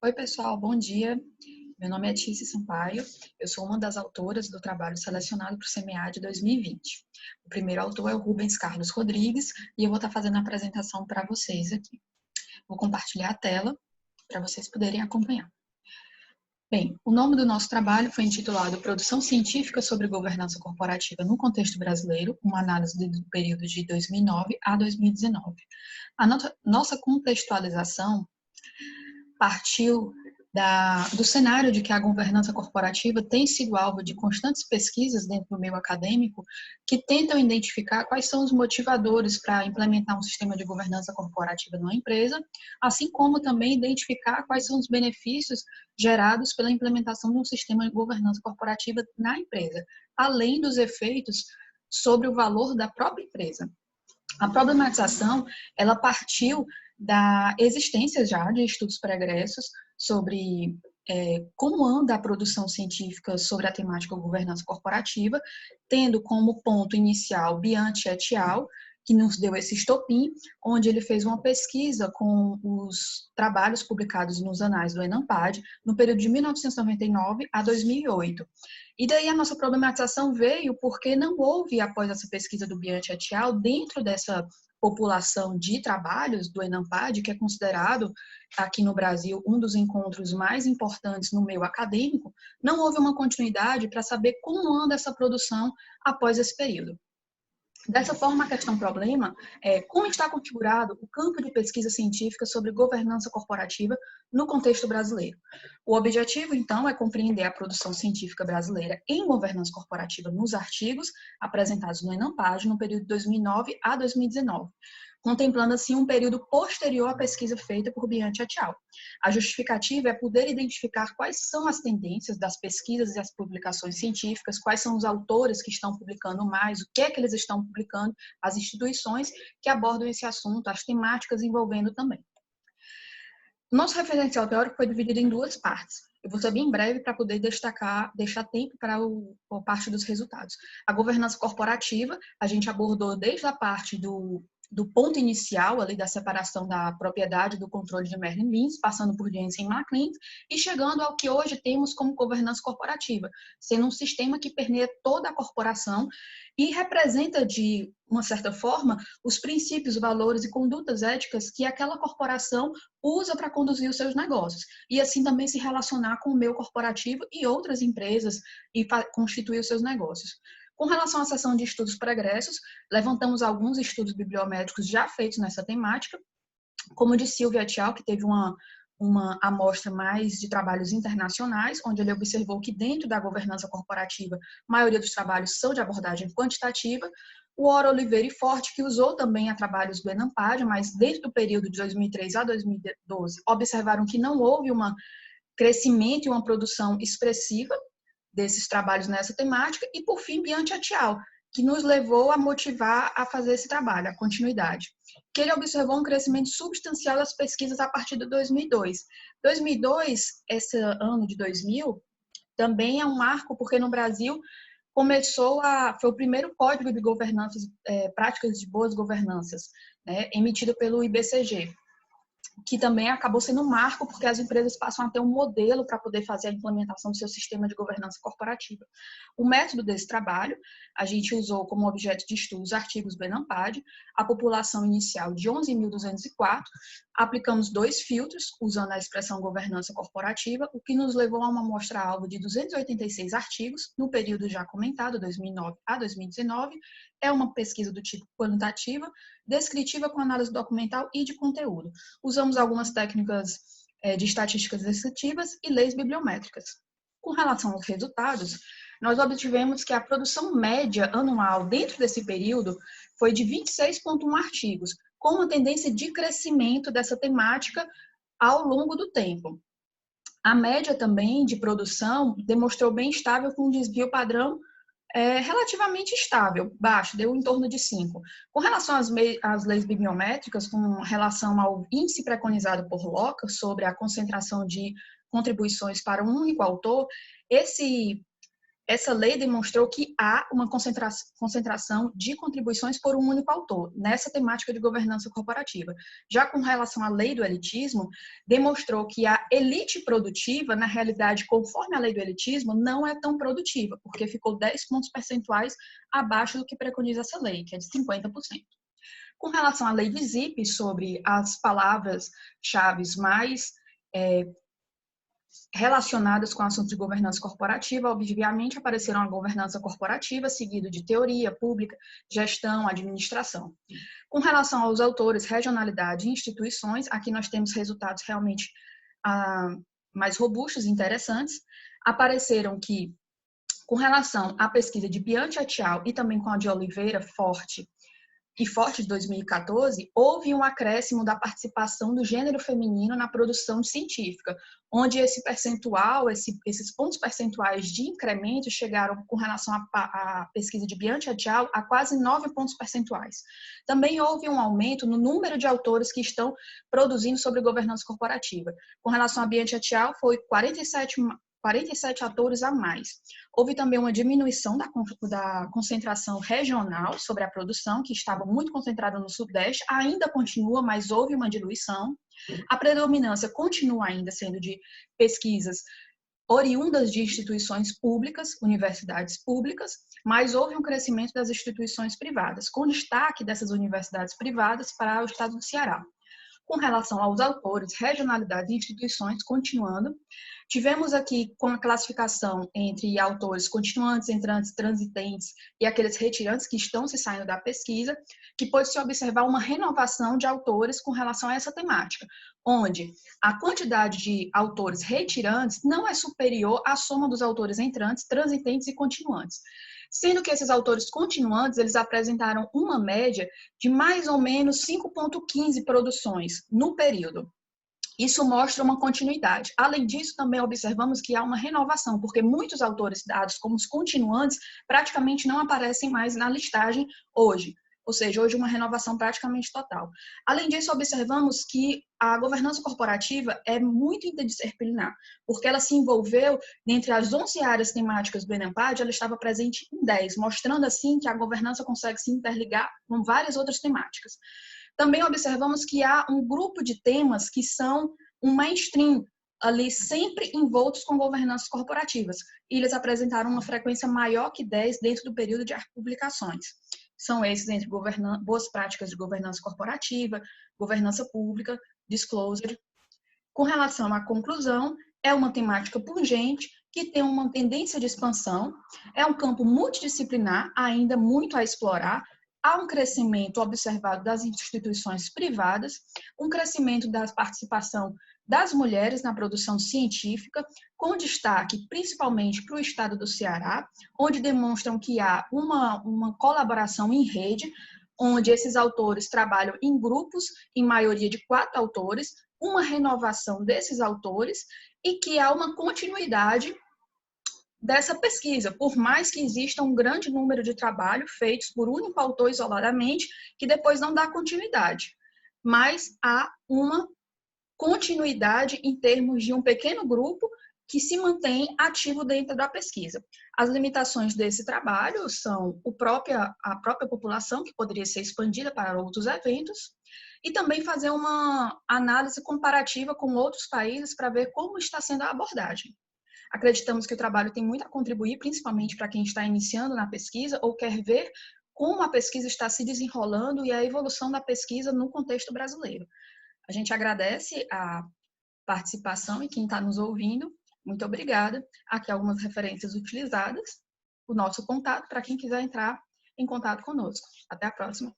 Oi, pessoal, bom dia. Meu nome é Tícia Sampaio, eu sou uma das autoras do trabalho selecionado para o CMA de 2020. O primeiro autor é o Rubens Carlos Rodrigues e eu vou estar fazendo a apresentação para vocês aqui. Vou compartilhar a tela para vocês poderem acompanhar. Bem, o nome do nosso trabalho foi intitulado Produção Científica sobre Governança Corporativa no Contexto Brasileiro, uma análise do período de 2009 a 2019. A nossa contextualização partiu do cenário de que a governança corporativa tem sido alvo de constantes pesquisas dentro do meio acadêmico que tentam identificar quais são os motivadores para implementar um sistema de governança corporativa numa empresa, assim como também identificar quais são os benefícios gerados pela implementação de um sistema de governança corporativa na empresa, além dos efeitos sobre o valor da própria empresa. A problematização, ela partiu da existência já de estudos pregressos sobre como anda a produção científica sobre a temática governança corporativa, tendo como ponto inicial Bianchi et al., que nos deu esse estopim, onde ele fez uma pesquisa com os trabalhos publicados nos anais do ENAMPAD, no período de 1999 a 2008. E daí a nossa problematização veio porque não houve, após essa pesquisa do Bianchi et al., dentro dessa população de trabalhos do ENAMPAD, que é considerado aqui no Brasil um dos encontros mais importantes no meio acadêmico, não houve uma continuidade para saber como anda essa produção após esse período. Dessa forma, a questão problema é como está configurado o campo de pesquisa científica sobre governança corporativa no contexto brasileiro. O objetivo, então, é compreender a produção científica brasileira em governança corporativa nos artigos apresentados no ENAMPAD no período de 2009 a 2019, contemplando, assim, um período posterior à pesquisa feita por Bianchi et al. A justificativa é poder identificar quais são as tendências das pesquisas e as publicações científicas, quais são os autores que estão publicando mais, o que é que eles estão publicando, as instituições que abordam esse assunto, as temáticas envolvendo também. Nosso referencial teórico foi dividido em duas partes. Eu vou ser bem breve para poder deixar tempo para a parte dos resultados. A governança corporativa, a gente abordou desde a parte do ponto inicial ali da separação da propriedade do controle de Merlin Lins, passando por Jensen e McLean, e chegando ao que hoje temos como governança corporativa, sendo um sistema que permeia toda a corporação e representa, de uma certa forma, os princípios, valores e condutas éticas que aquela corporação usa para conduzir os seus negócios, e assim também se relacionar com o meio corporativo e outras empresas e constituir os seus negócios. Com relação à seção de estudos pregressos, levantamos alguns estudos bibliométricos já feitos nessa temática, como o de Silvia et al., que teve uma amostra mais de trabalhos internacionais, onde ele observou que dentro da governança corporativa, a maioria dos trabalhos são de abordagem quantitativa. O Ora, Oliveira e Forte, que usou também a trabalhos do ENAMPAD, mas dentro do período de 2003 a 2012, observaram que não houve um crescimento e uma produção expressiva desses trabalhos nessa temática, e por fim Bianchi et al., que nos levou a motivar a fazer esse trabalho, a continuidade. Que ele observou um crescimento substancial das pesquisas a partir de 2002. 2002, esse ano de 2000, também é um marco porque no Brasil foi o primeiro código de governança, práticas de boas governanças, né, emitido pelo IBCG, que também acabou sendo um marco, porque as empresas passam a ter um modelo para poder fazer a implementação do seu sistema de governança corporativa. O método desse trabalho, a gente usou como objeto de estudo os artigos do ENAMPAD, a população inicial de 11.204, aplicamos 2 filtros, usando a expressão governança corporativa, o que nos levou a uma amostra-alvo de 286 artigos, no período já comentado, 2009 a 2019, é uma pesquisa do tipo quantitativa, descritiva com análise documental e de conteúdo. Usamos algumas técnicas de estatísticas descritivas e leis bibliométricas. Com relação aos resultados, nós obtivemos que a produção média anual dentro desse período foi de 26,1 artigos, com uma tendência de crescimento dessa temática ao longo do tempo. A média também de produção demonstrou bem estável, com um desvio padrão relativamente estável, baixo, deu em torno de 5. Com relação às leis bibliométricas, com relação ao índice preconizado por Locker sobre a concentração de contribuições para um único autor, esse essa lei demonstrou que há uma concentração de contribuições por um único autor, nessa temática de governança corporativa. Já com relação à lei do elitismo, demonstrou que a elite produtiva, na realidade, conforme a lei do elitismo, não é tão produtiva, porque ficou 10 pontos percentuais abaixo do que preconiza essa lei, que é de 50%. Com relação à lei de Zip, sobre as palavras-chave mais relacionadas com assuntos de governança corporativa, obviamente apareceram a governança corporativa, seguido de teoria pública, gestão, administração. Com relação aos autores, regionalidade e instituições, aqui nós temos resultados realmente mais robustos e interessantes. Apareceram que, com relação à pesquisa de Bianchi et al. E também com a de Oliveira, Forte de 2014, houve um acréscimo da participação do gênero feminino na produção científica, onde esse percentual, esses pontos percentuais de incremento chegaram, com relação à pesquisa de Bianchi et al., a quase 9 pontos percentuais. Também houve um aumento no número de autores que estão produzindo sobre governança corporativa. Com relação a Bianchi et al., foi 47 autores a mais. Houve também uma diminuição da concentração regional sobre a produção, que estava muito concentrada no Sudeste, ainda continua, mas houve uma diluição. A predominância continua ainda sendo de pesquisas oriundas de instituições públicas, universidades públicas, mas houve um crescimento das instituições privadas, com destaque dessas universidades privadas para o estado do Ceará. Com relação aos autores, regionalidades e instituições, continuando, tivemos aqui com a classificação entre autores continuantes, entrantes, transitentes e aqueles retirantes que estão se saindo da pesquisa, que pôde-se observar uma renovação de autores com relação a essa temática, onde a quantidade de autores retirantes não é superior à soma dos autores entrantes, transitentes e continuantes. Sendo que esses autores continuantes, eles apresentaram uma média de mais ou menos 5,15 produções no período. Isso mostra uma continuidade. Além disso, também observamos que há uma renovação, porque muitos autores dados como os continuantes praticamente não aparecem mais na listagem hoje. Ou seja, hoje uma renovação praticamente total. Além disso, observamos que a governança corporativa é muito interdisciplinar, porque ela se envolveu, dentre as 11 áreas temáticas do ENEM-PAD, ela estava presente em 10, mostrando assim que a governança consegue se interligar com várias outras temáticas. Também observamos que há um grupo de temas que são um mainstream, ali sempre envoltos com governanças corporativas, e eles apresentaram uma frequência maior que 10 dentro do período de publicações. São esses entre boas práticas de governança corporativa, governança pública, disclosure. Com relação à conclusão, é uma temática pungente, que tem uma tendência de expansão, é um campo multidisciplinar, ainda muito a explorar, há um crescimento observado das instituições privadas, um crescimento da participação das mulheres na produção científica, com destaque principalmente para o estado do Ceará, onde demonstram que há uma colaboração em rede, onde esses autores trabalham em grupos, em maioria de 4 autores, uma renovação desses autores e que há uma continuidade dessa pesquisa, por mais que exista um grande número de trabalhos feitos por um único autor isoladamente, que depois não dá continuidade. Mas há uma continuidade em termos de um pequeno grupo que se mantém ativo dentro da pesquisa. As limitações desse trabalho são a própria população, que poderia ser expandida para outros eventos, e também fazer uma análise comparativa com outros países para ver como está sendo a abordagem. Acreditamos que o trabalho tem muito a contribuir, principalmente para quem está iniciando na pesquisa ou quer ver como a pesquisa está se desenrolando e a evolução da pesquisa no contexto brasileiro. A gente agradece a participação e quem está nos ouvindo. Muito obrigada. Aqui algumas referências utilizadas, o nosso contato para quem quiser entrar em contato conosco. Até a próxima.